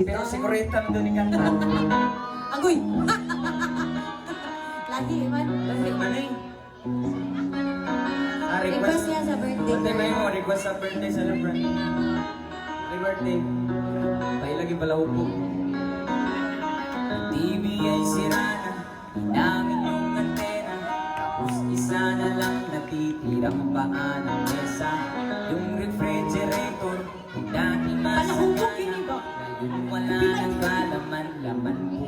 Pero si Kurita doon yung kanta. Agoy! Lahi man. Lahi man eh. Request niya sa birthday. Birthday ba mo? Request sa birthday celebrant. Happy birthday. Lagi pala hupo. TV ay sira na, namin yung antena. Tapos isa na lang natitirang paa ng mesa. Yung refrigerator, dati masagana. Ngayon wala nang kalaman-laman po.